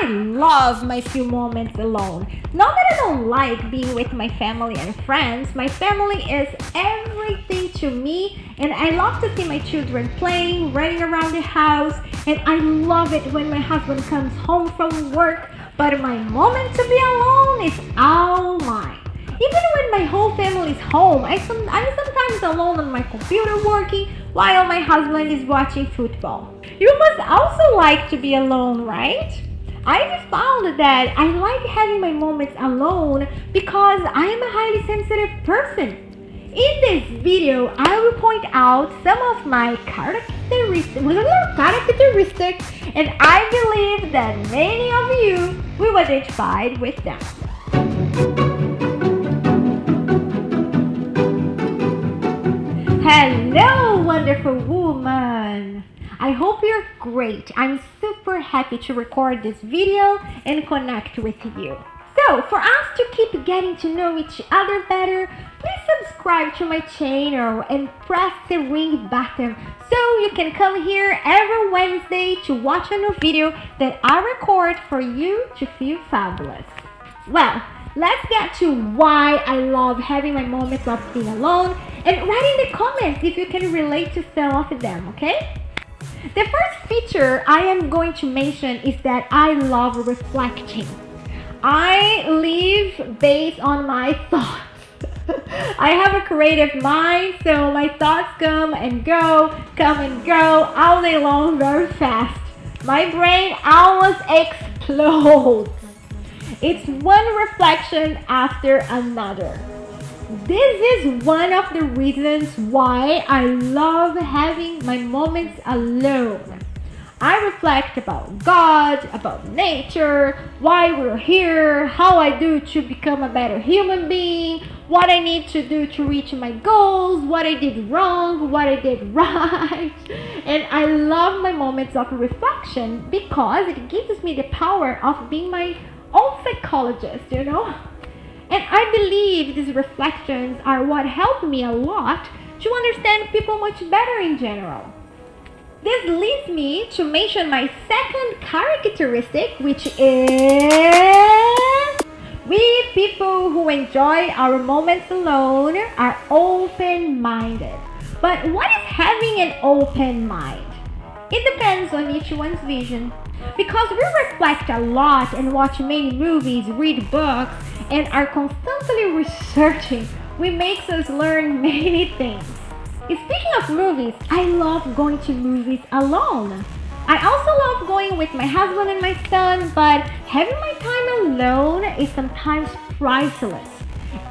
I love my few moments alone. Not that I don't like being with my family and friends. My family is everything to me, and I love to see my children playing, running around the house, and I love it when my husband comes home from work. But my moment to be alone is all mine. Even when my whole family is home, I'm sometimes alone on my computer working while my husband is watching football. You must also like to be alone, right? I've found that I like having my moments alone because I am a highly sensitive person. In this video, I will point out some of my characteristics, and I believe that many of you will identify with them. Hello, wonderful woman! I hope you're great. I'm super happy to record this video and connect with you. So, for us to keep getting to know each other better, please subscribe to my channel and press the ring button so you can come here every Wednesday to watch a new video that I record for you to feel fabulous. Well, let's get to why I love having my moments of being alone, and write in the comments if you can relate to some of them, okay? The first feature I am going to mention is that I love reflecting. I live based on my thoughts. I have a creative mind, so my thoughts come and go all day long very fast. My brain always explodes. It's one reflection after another. This is one of the reasons why I love having my moments alone. I reflect about God, about nature, why we're here, how I do to become a better human being, what I need to do to reach my goals, what I did wrong, what I did right. And I love my moments of reflection because it gives me the power of being my own psychologist, you know? And I believe these reflections are what helped me a lot to understand people much better in general. This leads me to mention my second characteristic, which is we people who enjoy our moments alone are open-minded. But what is having an open mind? It depends on each one's vision. Because we reflect a lot and watch many movies, read books, and are constantly researching, we make us learn many things. Speaking of movies, I love going to movies alone. I also love going with my husband and my son, but having my time alone is sometimes priceless.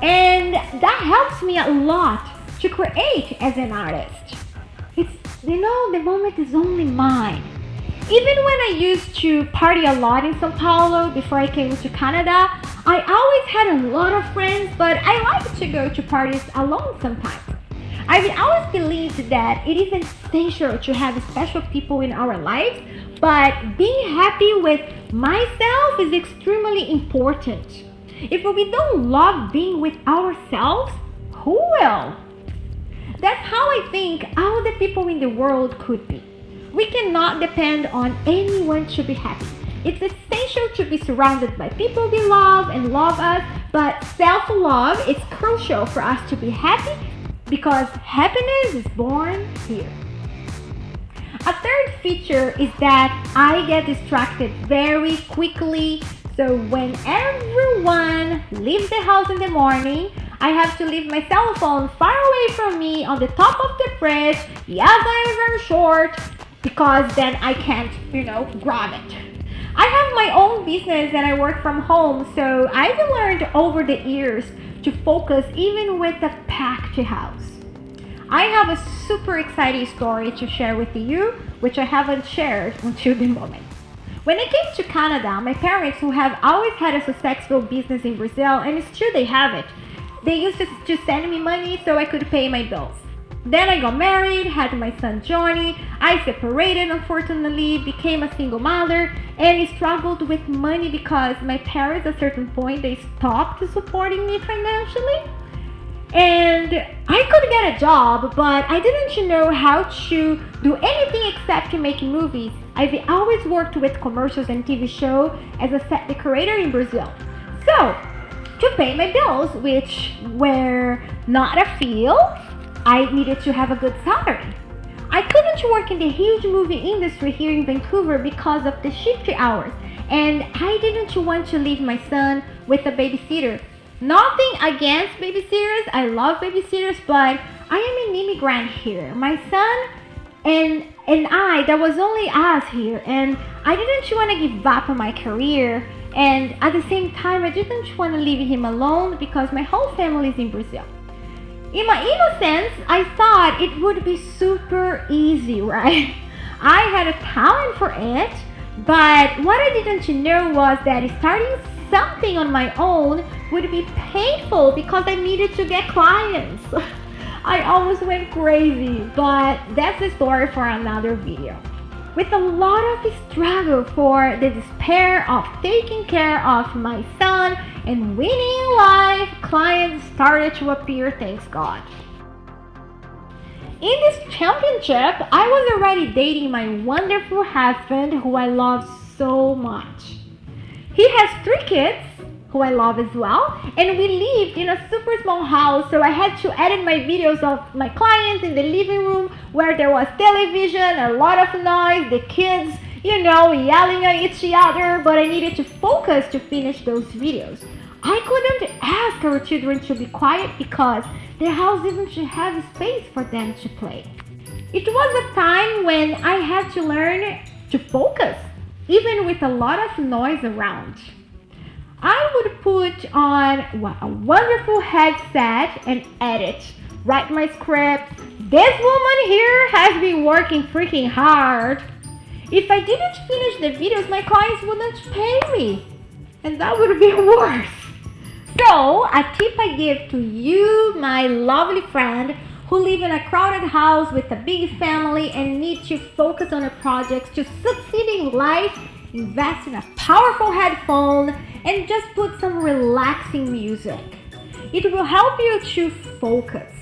And that helps me a lot to create as an artist. The moment is only mine. Even when I used to party a lot in São Paulo before I came to Canada, I always had a lot of friends, but I like to go to parties alone sometimes. I've always believed that it is essential to have special people in our lives, but being happy with myself is extremely important. If we don't love being with ourselves, who will? That's how I think all the people in the world could be. We cannot depend on anyone to be happy. It's essential to be surrounded by people we love and love us, but self-love is crucial for us to be happy because happiness is born here. A third feature is that I get distracted very quickly, so when everyone leaves the house in the morning, I have to leave my cell phone far away from me on the top of the fridge, very short, because then I can't, grab it. I have my own business and I work from home, so I've learned over the years to focus even with a packed house. I have a super exciting story to share with you, which I haven't shared until the moment. When I came to Canada, my parents, who have always had a successful business in Brazil, and it's true they have it, they used to send me money so I could pay my bills. Then I got married, had my son Johnny, I separated unfortunately, became a single mother, and struggled with money because my parents at a certain point, they stopped supporting me financially. And I could get a job, but I didn't know how to do anything except to make movies. I've always worked with commercials and TV shows as a set decorator in Brazil. So, to pay my bills, which were not a field, I needed to have a good salary. I couldn't work in the huge movie industry here in Vancouver because of the shift hours, and I didn't want to leave my son with a babysitter. Nothing against babysitters, I love babysitters, but I am an immigrant here. My son and I, there was only us here, and I didn't want to give up on my career, and at the same time I didn't want to leave him alone because my whole family is in Brazil. In my innocence, I thought it would be super easy, right? I had a talent for it, but what I didn't know was that starting something on my own would be painful because I needed to get clients. I almost went crazy, but that's a story for another video. With a lot of struggle for the despair of taking care of my son and winning in life, clients started to appear, thanks God. In this championship, I was already dating my wonderful husband who I love so much. He has 3 kids, who I love as well, and we lived in a super small house, so I had to edit my videos of my clients in the living room where there was television, a lot of noise, the kids, yelling at each other, but I needed to focus to finish those videos. I couldn't ask our children to be quiet because the house didn't have space for them to play. It was a time when I had to learn to focus, even with a lot of noise around. I would put on a wonderful headset and edit, write my script. This woman here has been working freaking hard. If I didn't finish the videos, my clients wouldn't pay me, and that would be worse. So, a tip I give to you, my lovely friend, who live in a crowded house with a big family and need to focus on a project to succeed in life, invest in a powerful headphone and just put some relaxing music. It will help you to focus.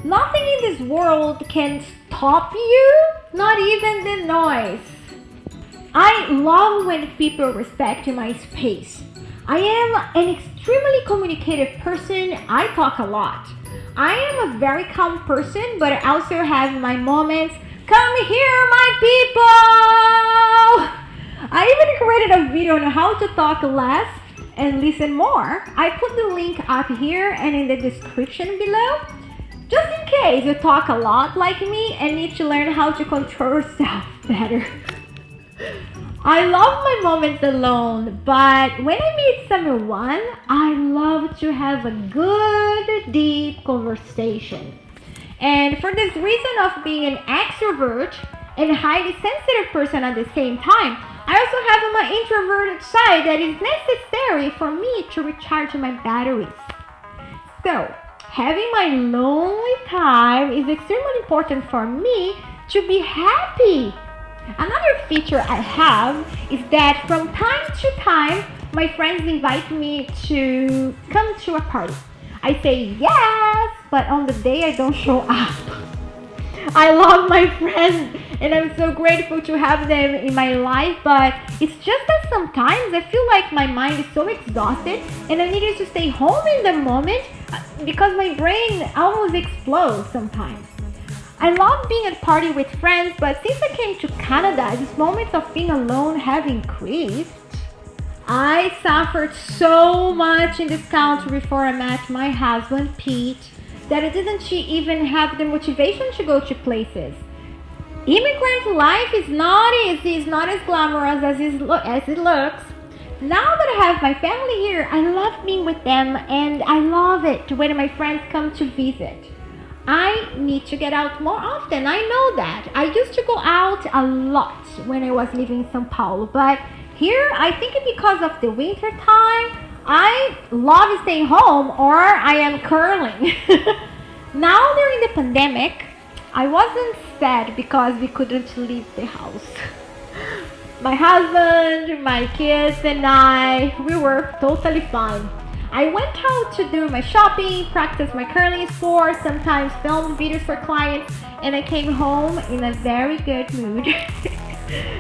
Nothing in this world can stop you, not even the noise. I love when people respect my space. I am an extremely communicative person. I talk a lot. I am a very calm person, but I also have my moments. Come here, my people! I even created a video on how to talk less and listen more. I put the link up here and in the description below. Just in case you talk a lot like me and need to learn how to control yourself better. I love my moments alone, but when I meet someone, I love to have a good, deep conversation. And for this reason of being an extrovert and a highly sensitive person at the same time, I also have my introverted side that is necessary for me to recharge my batteries. So, having my lonely time is extremely important for me to be happy. Another feature I have is that from time to time, my friends invite me to come to a party. I say yes, but on the day I don't show up. I love my friends and I'm so grateful to have them in my life, but it's just that sometimes I feel like my mind is so exhausted and I needed to stay home in the moment because my brain almost explodes sometimes. I love being at party with friends, but since I came to Canada, these moments of being alone have increased. I suffered so much in this country before I met my husband, Pete, that I didn't even have the motivation to go to places. Immigrant life is not easy, it's not as glamorous as it looks. Now that I have my family here, I love being with them and I love it when my friends come to visit. I need to get out more often, I know that. I used to go out a lot when I was living in São Paulo, but here, I think because of the winter time, I love staying home or I am curling. Now during the pandemic, I wasn't sad because we couldn't leave the house. My husband, my kids and I, we were totally fine. I went out to do my shopping, practice my curling sport, sometimes film videos for clients, and I came home in a very good mood.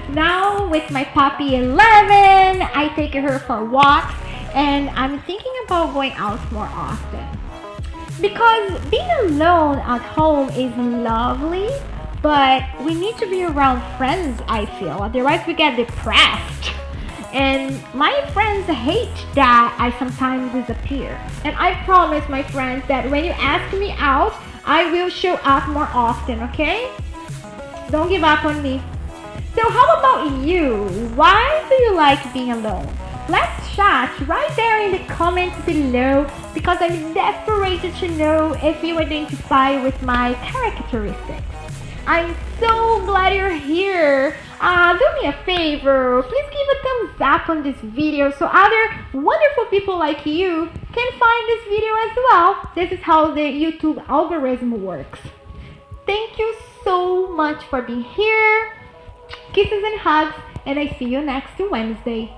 Now with my puppy 11, I take her for walks, and I'm thinking about going out more often. Because being alone at home is lovely, but we need to be around friends, I feel. Otherwise, we get depressed. And my friends hate that I sometimes disappear. And I promise my friends that when you ask me out, I will show up more often, okay? Don't give up on me. So how about you? Why do you like being alone? Let's chat right there in the comments below because I'm desperate to know if you identify with my characteristics. I'm so glad you're here. Do me a favor, please give a thumbs up on this video so other wonderful people like you can find this video as well. This is how the YouTube algorithm works. Thank you so much for being here. Kisses and hugs, and I see you next Wednesday.